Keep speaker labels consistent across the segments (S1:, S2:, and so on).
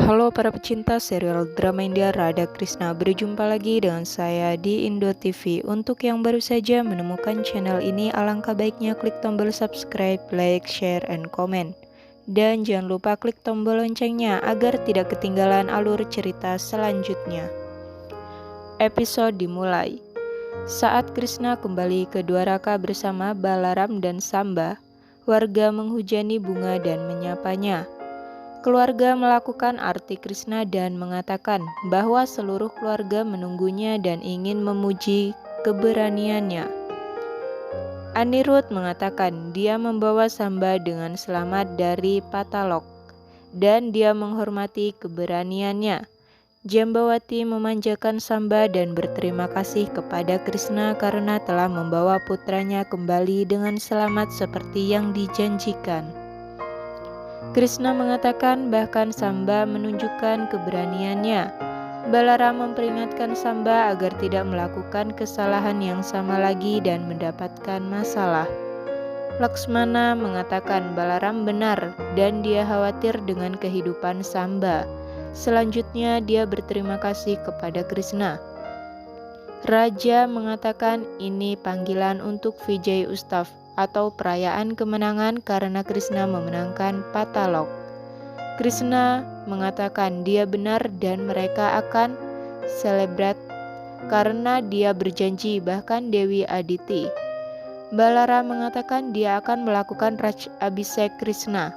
S1: Halo para pecinta serial drama India, Radha Krishna berjumpa lagi dengan saya di Indo TV. Untuk yang baru saja menemukan channel ini, alangkah baiknya klik tombol subscribe, like, share, and comment. Dan jangan lupa klik tombol loncengnya agar tidak ketinggalan alur cerita selanjutnya. Episode dimulai. Saat Krishna kembali ke Dwaraka bersama Balaram dan Samba, warga menghujani bunga dan menyapanya. Keluarga melakukan arti Krishna dan mengatakan bahwa seluruh keluarga menunggunya dan ingin memuji keberaniannya. Anirudh mengatakan dia membawa Samba dengan selamat dari Patalok dan dia menghormati keberaniannya. Jambawati memanjakan Samba dan berterima kasih kepada Krishna karena telah membawa putranya kembali dengan selamat seperti yang dijanjikan. Krishna mengatakan bahkan Samba menunjukkan keberaniannya. Balaram memperingatkan Samba agar tidak melakukan kesalahan yang sama lagi dan mendapatkan masalah. Laksmana mengatakan Balaram benar dan dia khawatir dengan kehidupan Samba. Selanjutnya dia berterima kasih kepada Krishna. Raja mengatakan ini panggilan untuk Vijay Ustav atau perayaan kemenangan karena Krishna memenangkan Patalok. Krishna mengatakan dia benar dan mereka akan selebrate karena dia berjanji, bahkan Dewi Aditi. Balara mengatakan dia akan melakukan Raj Abhishek Krishna.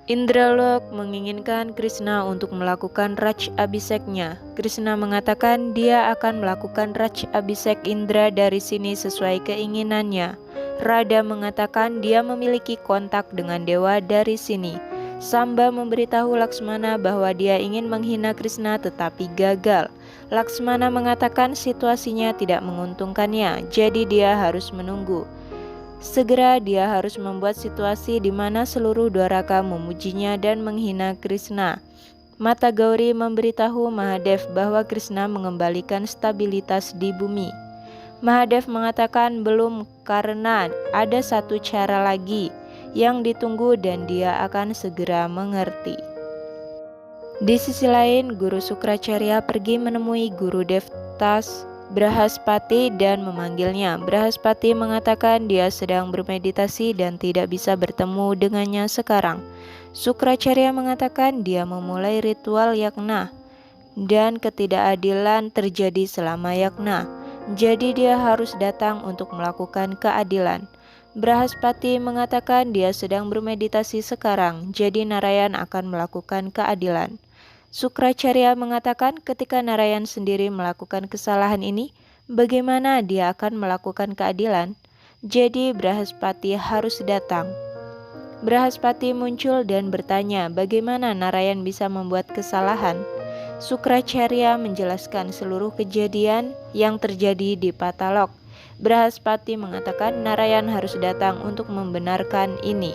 S1: Indralok menginginkan Krishna untuk melakukan Raj Abhisheknya. Krishna mengatakan dia akan melakukan Raj Abhishek Indra dari sini sesuai keinginannya. Radha mengatakan dia memiliki kontak dengan dewa dari sini. Samba memberitahu Laksmana bahwa dia ingin menghina Krishna tetapi gagal. Laksmana mengatakan situasinya tidak menguntungkannya, jadi dia harus menunggu. Segera dia harus membuat situasi di mana seluruh Dwaraka memujinya dan menghina Krishna. Mata Gauri memberitahu Mahadev bahwa Krishna mengembalikan stabilitas di bumi. Mahadev mengatakan belum karena ada satu cara lagi yang ditunggu dan dia akan segera mengerti. Di sisi lain, Guru Sukracarya pergi menemui Guru Devtas Brahaspati dan memanggilnya. Brahaspati mengatakan dia sedang bermeditasi dan tidak bisa bertemu dengannya sekarang. Sukracarya mengatakan dia memulai ritual yagna dan ketidakadilan terjadi selama yagna. Jadi dia harus datang untuk melakukan keadilan. Brahaspati mengatakan dia sedang bermeditasi sekarang, jadi Narayan akan melakukan keadilan. Sukracarya mengatakan ketika Narayan sendiri melakukan kesalahan ini, bagaimana dia akan melakukan keadilan? Jadi Brahaspati harus datang. Brahaspati muncul dan bertanya bagaimana Narayan bisa membuat kesalahan. Sukracarya menjelaskan seluruh kejadian yang terjadi di Patalok. Brahaspati mengatakan Narayan harus datang untuk membenarkan ini.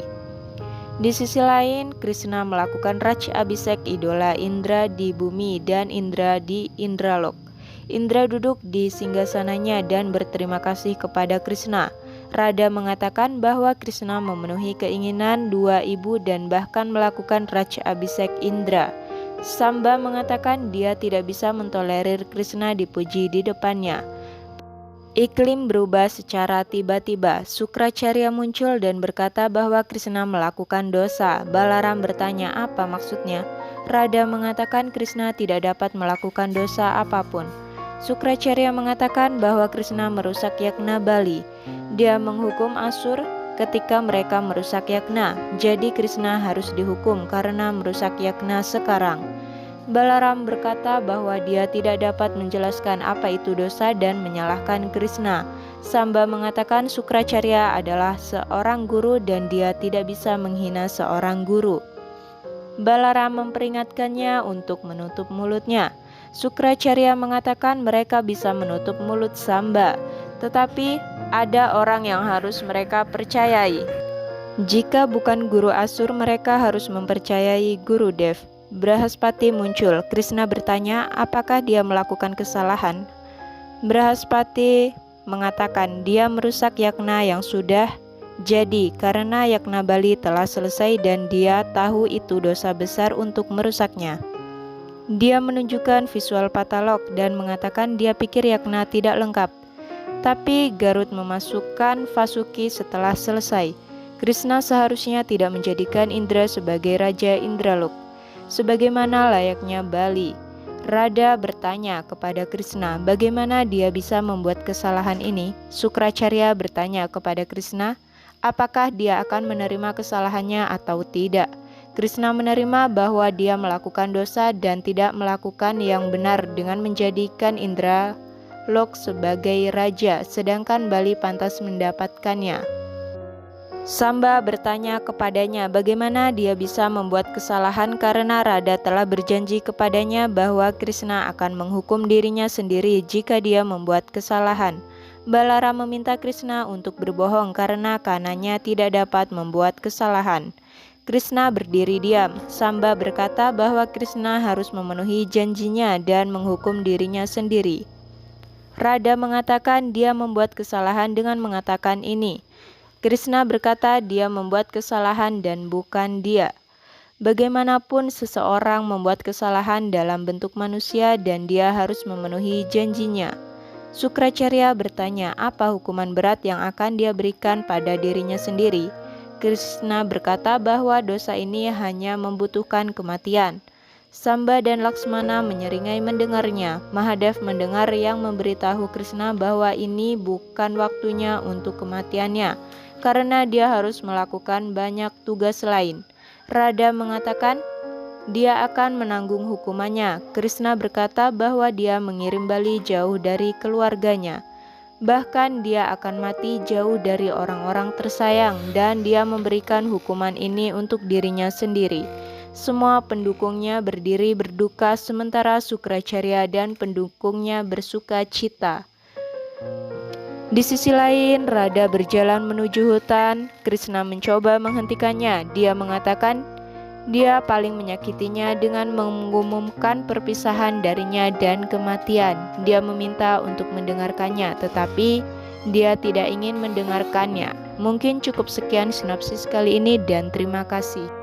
S1: Di sisi lain, Krishna melakukan Raj Abhishek idola Indra di bumi dan Indra di Indralok. Indra duduk di singgasananya dan berterima kasih kepada Krishna. Radha mengatakan bahwa Krishna memenuhi keinginan dua ibu dan bahkan melakukan Raj Abhishek Indra. Samba mengatakan dia tidak bisa mentolerir Krishna dipuji di depannya. Iklim berubah secara tiba-tiba. Sukracarya muncul dan berkata bahwa Krishna melakukan dosa. Balaram bertanya apa maksudnya. Radha mengatakan Krishna tidak dapat melakukan dosa apapun. Sukracarya mengatakan bahwa Krishna merusak yagna Bali. Dia menghukum Asur ketika mereka merusak yagna. Jadi Krishna harus dihukum karena merusak yagna sekarang. Balaram berkata bahwa dia tidak dapat menjelaskan apa itu dosa dan menyalahkan Krishna. Samba mengatakan Sukracarya adalah seorang guru dan dia tidak bisa menghina seorang guru. Balaram memperingatkannya untuk menutup mulutnya. Sukracarya mengatakan mereka bisa menutup mulut Samba, tetapi ada orang yang harus mereka percayai. Jika bukan guru Asur, mereka harus mempercayai Guru Dev. Brahaspati muncul. Krishna bertanya apakah dia melakukan kesalahan. Brahaspati mengatakan dia merusak yagna yang sudah jadi karena yagna Bali telah selesai dan dia tahu itu dosa besar untuk merusaknya. Dia menunjukkan visual Patalok dan mengatakan dia pikir Yagna tidak lengkap. Tapi Garut memasukkan Vasuki setelah selesai. Krishna seharusnya tidak menjadikan Indra sebagai Raja Indralok, sebagaimana layaknya Bali. Radha bertanya kepada Krishna bagaimana dia bisa membuat kesalahan ini. Sukracarya bertanya kepada Krishna, apakah dia akan menerima kesalahannya atau tidak. Krishna menerima bahwa dia melakukan dosa dan tidak melakukan yang benar dengan menjadikan Indra Lok sebagai raja, sedangkan Bali pantas mendapatkannya. Samba bertanya kepadanya bagaimana dia bisa membuat kesalahan karena Radha telah berjanji kepadanya bahwa Krishna akan menghukum dirinya sendiri jika dia membuat kesalahan. Balara meminta Krishna untuk berbohong karena kanannya tidak dapat membuat kesalahan. Krishna berdiri diam. Samba berkata bahwa Krishna harus memenuhi janjinya dan menghukum dirinya sendiri. Radha mengatakan dia membuat kesalahan dengan mengatakan ini. Krishna berkata dia membuat kesalahan dan bukan dia. Bagaimanapun seseorang membuat kesalahan dalam bentuk manusia dan dia harus memenuhi janjinya. Sukracarya bertanya apa hukuman berat yang akan dia berikan pada dirinya sendiri. Krishna berkata bahwa dosa ini hanya membutuhkan kematian. Samba dan Laksmana menyeringai mendengarnya. Mahadev mendengar yang memberitahu Krishna bahwa ini bukan waktunya untuk kematiannya, karena dia harus melakukan banyak tugas lain. Radha mengatakan dia akan menanggung hukumannya. Krishna berkata bahwa dia mengirim Bali jauh dari keluarganya. Bahkan dia akan mati jauh dari orang-orang tersayang dan dia memberikan hukuman ini untuk dirinya sendiri. Semua pendukungnya berdiri berduka sementara Sukracarya dan pendukungnya bersuka cita. Di sisi lain, Radha berjalan menuju hutan. Krishna mencoba menghentikannya. Dia mengatakan dia paling menyakitinya dengan mengumumkan perpisahan darinya dan kematian. Dia meminta untuk mendengarkannya, tetapi dia tidak ingin mendengarkannya. Mungkin cukup sekian sinopsis kali ini dan terima kasih.